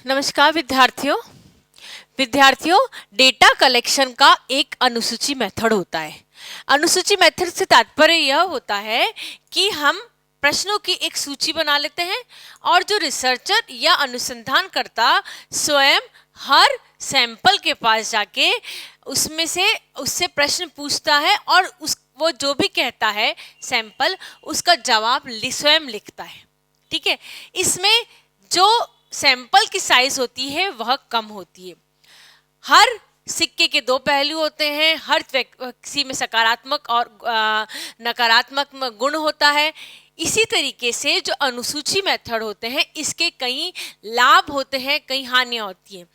नमस्कार विद्यार्थियों data collection का एक अनुसूची मेथड होता है। अनुसूची मेथड से तात्पर्य यह होता है कि हम प्रश्नों की एक सूची बना लेते हैं और जो रिसर्चर या अनुसंधानकर्ता स्वयं हर सैंपल के पास जाके उससे प्रश्न पूछता है और वो जो भी कहता है सैंपल उसका जवाब स्वयं लिखता है। ठीक है, इसमें जो सैंपल की साइज होती है वह कम होती है। हर सिक्के के दो पहलू होते हैं, हर किसी में सकारात्मक और नकारात्मक गुण होता है। इसी तरीके से जो अनुसूची मेथड होते हैं इसके कई लाभ होते हैं, कई हानियां होती हैं।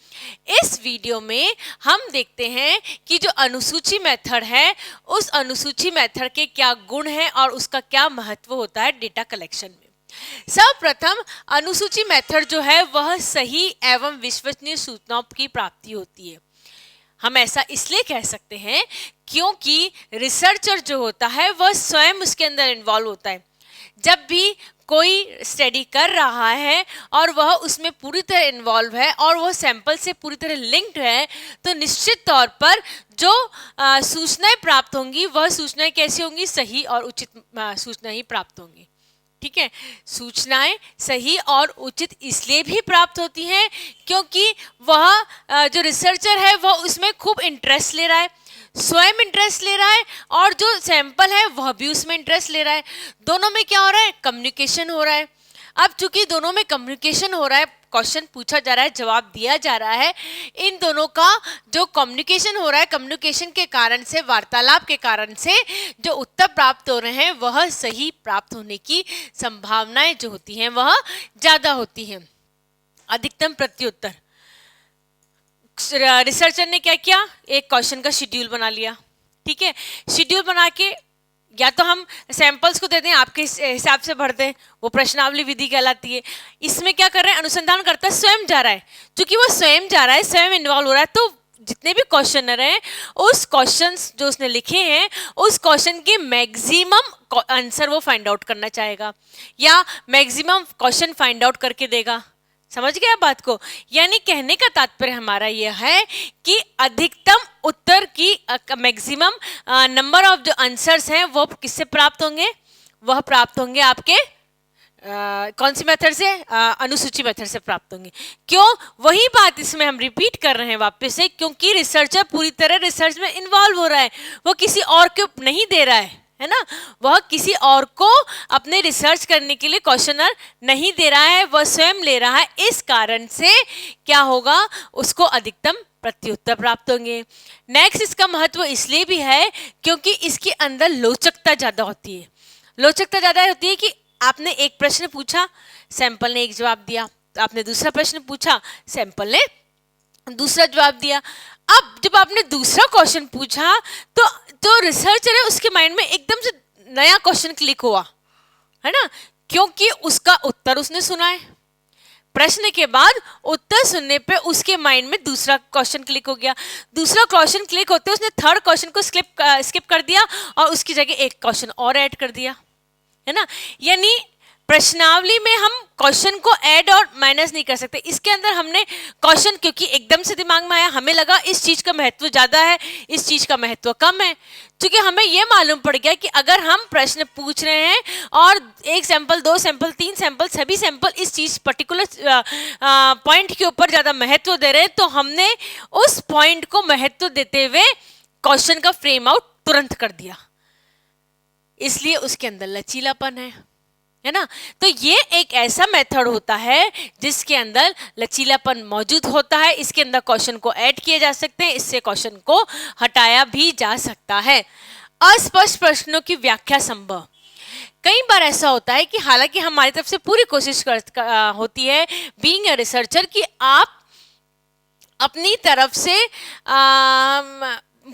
इस वीडियो में हम देखते हैं कि जो अनुसूची मेथड है उस अनुसूची मेथड के क्या गुण हैं और उसका क्या महत्व होता है डेटा कलेक्शन में। सर्वप्रथम अनुसूची मेथड जो है वह सही एवं विश्वसनीय सूचनाओं की प्राप्ति होती है। हम ऐसा इसलिए कह सकते हैं क्योंकि रिसर्चर जो होता है वह स्वयं उसके अंदर इन्वॉल्व होता है। जब भी कोई स्टडी कर रहा है और वह उसमें पूरी तरह इन्वॉल्व है और वह सैंपल से पूरी तरह लिंक्ड है तो निश्चित तौर पर जो सूचनाएं प्राप्त होंगी वह सूचनाएं कैसी होंगी, सही और उचित सूचना ही प्राप्त होंगी। ठीक है, सूचनाएं सही और उचित इसलिए भी प्राप्त होती हैं क्योंकि वह जो रिसर्चर है वह उसमें खूब इंटरेस्ट ले रहा है, स्वयं इंटरेस्ट ले रहा है और जो सैंपल है वह भी उसमें इंटरेस्ट ले रहा है। दोनों में क्या हो रहा है, कम्युनिकेशन हो रहा है। अब चूंकि दोनों में कम्युनिकेशन हो रहा है, क्वेश्चन पूछा जा रहा है, जवाब दिया जा रहा है, इन दोनों का जो कम्युनिकेशन हो रहा है, कम्युनिकेशन के कारण से, वार्तालाप के कारण से जो उत्तर प्राप्त हो रहे हैं वह सही प्राप्त होने की संभावनाएं जो होती हैं वह ज्यादा होती हैं। अधिकतम प्रत्युत्तर। रिसर्चर ने क्या किया, एक क्वेश्चन का शेड्यूल बना लिया। ठीक है, शेड्यूल बना के या तो हम सैंपल्स को दे दें, आपके हिसाब से भर दें, वो प्रश्नावली विधि कहलाती है। इसमें क्या कर रहे हैं, अनुसंधानकर्ता स्वयं जा रहा है। क्योंकि वो स्वयं जा रहा है, स्वयं इन्वॉल्व हो रहा है, तो जितने भी क्वेश्चनर हैं उस क्वेश्चंस जो उसने लिखे हैं उस क्वेश्चन के मैक्सिमम आंसर वो फाइंड आउट करना चाहेगा या मैक्सिमम क्वेश्चन फाइंड आउट करके देगा। समझ गए आप बात को? यानी कहने का तात्पर्य हमारा यह है कि अधिकतम उत्तर की मैक्सिमम नंबर ऑफ जो आंसर्स हैं वो किससे प्राप्त होंगे, वह प्राप्त होंगे आपके कौन सी मेथड से, अनुसूची मेथड से प्राप्त होंगे। क्यों? वही बात इसमें हम रिपीट कर रहे हैं वापस से, क्योंकि रिसर्चर पूरी तरह रिसर्च में इन्वॉल्व हो रहा है, वो किसी और को नहीं दे रहा है ना, वह किसी और को अपने रिसर्च करने के लिए क्वेश्चनर नहीं दे रहा है, वह स्वयं ले रहा है। इस कारण से क्या होगा, उसको अधिकतम प्रत्युत्तर प्राप्त होंगे। नेक्स्ट, इसका महत्व इसलिए भी है क्योंकि इसके अंदर लोचकता ज्यादा होती है। लोचकता ज्यादा होती है कि आपने एक प्रश्न पूछा, सैंपल ने एक जवाब दिया, तो आपने दूसरा प्रश्न पूछा, सैंपल ने दूसरा जवाब दिया। अब जब आपने दूसरा क्वेश्चन पूछा तो जो रिसर्चर है उसके माइंड में एकदम से नया क्वेश्चन क्लिक हुआ, है ना, क्योंकि उसका उत्तर उसने सुना है। प्रश्न के बाद उत्तर सुनने पे उसके माइंड में दूसरा क्वेश्चन क्लिक हो गया। दूसरा क्वेश्चन क्लिक होते उसने थर्ड क्वेश्चन को स्किप कर दिया और उसकी जगह एक क्वेश्चन और ऐड कर दिया, है ना। यानी प्रश्नावली में हम क्वेश्चन को ऐड और माइनस नहीं कर सकते। इसके अंदर हमने क्वेश्चन क्योंकि एकदम से दिमाग में आया, हमें लगा इस चीज का महत्व ज्यादा है, इस चीज का महत्व कम है। क्योंकि हमें यह मालूम पड़ गया कि अगर हम प्रश्न पूछ रहे हैं और एक सैंपल, दो सैंपल, तीन सैंपल, सभी सैंपल इस चीज पर्टिकुलर पॉइंट के ऊपर ज्यादा महत्व दे रहे हैं, तो हमने उस पॉइंट को महत्व देते हुए क्वेश्चन का फ्रेम आउट तुरंत कर दिया। इसलिए उसके अंदर लचीलापन है ना। तो ये एक ऐसा मेथड होता है जिसके अंदर लचीलापन मौजूद होता है। इसके अंदर क्वेश्चन को ऐड किए जा सकते हैं, इससे क्वेश्चन को हटाया भी जा सकता है। अस्पष्ट प्रश्नों की व्याख्या संभव। कई बार ऐसा होता है कि हालांकि हमारी तरफ से पूरी कोशिश होती है बीइंग अ रिसर्चर कि आप अपनी तरफ से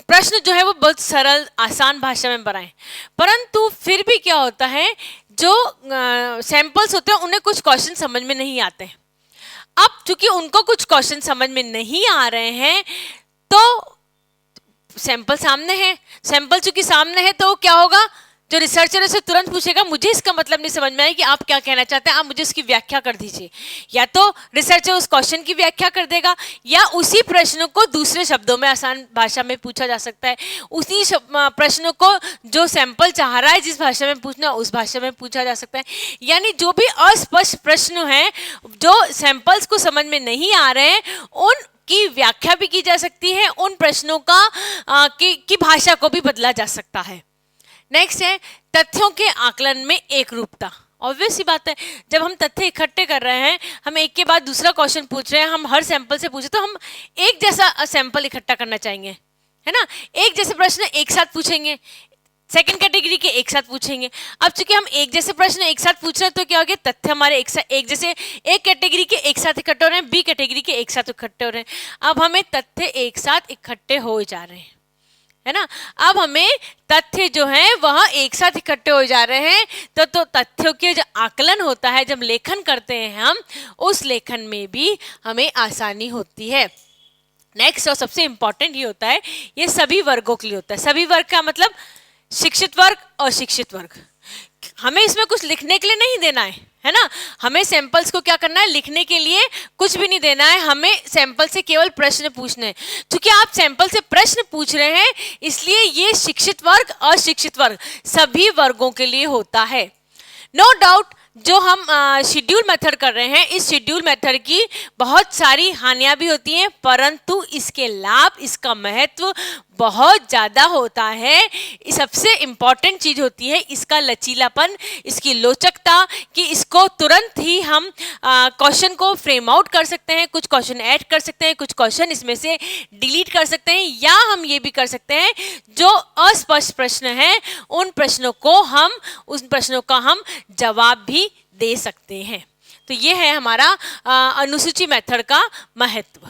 प्रश्न जो है वो बहुत सरल आसान भाषा में बनाएं, परंतु फिर भी क्या होता है, जो सैंपल्स होते हैं उन्हें कुछ क्वेश्चन समझ में नहीं आते हैं। अब चूंकि उनको कुछ क्वेश्चन समझ में नहीं आ रहे हैं तो सैंपल सामने है, सैंपल चूंकि सामने है तो क्या होगा, जो रिसर्चर है उसे तुरंत पूछेगा मुझे इसका मतलब नहीं समझ में आया कि आप क्या कहना चाहते हैं, आप मुझे उसकी व्याख्या कर दीजिए। या तो रिसर्चर उस क्वेश्चन की व्याख्या कर देगा या उसी प्रश्न को दूसरे शब्दों में आसान भाषा में पूछा जा सकता है। उसी प्रश्न को जो सैंपल चाह रहा है जिस भाषा में पूछना उस भाषा में पूछा जा सकता है। यानी जो भी अस्पष्ट प्रश्न है जो सैंपल्स को समझ में नहीं आ रहे हैं उन की व्याख्या भी की जा सकती है, उन प्रश्नों का की भाषा को भी बदला जा सकता है। नेक्स्ट है तथ्यों के आकलन में एक रूपता। ऑब्वियस सी बात है, जब हम तथ्य इकट्ठे कर रहे हैं, हम एक के बाद दूसरा क्वेश्चन पूछ रहे हैं, हम हर सैंपल से पूछे तो हम एक जैसा सैंपल इकट्ठा करना चाहेंगे, है ना। एक जैसे प्रश्न एक साथ पूछेंगे, सेकंड कैटेगरी के एक साथ पूछेंगे। अब चूंकि हम एक जैसे प्रश्न एक साथ पूछ रहे हैं तो क्या हो गया, तथ्य हमारे एक जैसे एक कैटेगरी के एक साथ इकट्ठे हो रहे हैं, बी कैटेगरी के एक साथ इकट्ठे हो रहे हैं। अब हमें तथ्य एक साथ इकट्ठे हो जा रहे हैं, है ना। अब हमें तथ्य जो है वह एक साथ इकट्ठे हो जा रहे हैं तो तथ्यों के जो आकलन होता है, जब लेखन करते हैं हम, उस लेखन में भी हमें आसानी होती है। नेक्स्ट और सबसे इंपॉर्टेंट ये होता है, ये सभी वर्गों के लिए होता है। सभी वर्ग का मतलब शिक्षित वर्ग और अशिक्षित वर्ग। हमें इसमें कुछ लिखने के लिए नहीं देना है ना। हमें सैंपल्स को क्या करना है, लिखने के लिए कुछ भी नहीं देना है, हमें सैंपल से केवल प्रश्न पूछने हैं। क्योंकि आप सैंपल से प्रश्न पूछ रहे हैं इसलिए ये शिक्षित वर्ग अशिक्षित वर्ग सभी वर्गों के लिए होता है। नो डाउट जो हम शेड्यूल मेथड कर रहे हैं, इस शेड्यूल मेथड की बहुत सारी हानियां भी होती हैं, परंतु इसके लाभ, इसका महत्व बहुत ज़्यादा होता है। सबसे इम्पॉर्टेंट चीज़ होती है इसका लचीलापन, इसकी लोचकता, कि इसको तुरंत ही हम क्वेश्चन को फ्रेम आउट कर सकते हैं, कुछ क्वेश्चन ऐड कर सकते हैं, कुछ क्वेश्चन इसमें से डिलीट कर सकते हैं, या हम ये भी कर सकते हैं जो अस्पष्ट प्रश्न हैं उन प्रश्नों का हम जवाब भी दे सकते हैं। तो ये है हमारा अनुसूची मेथड का महत्व।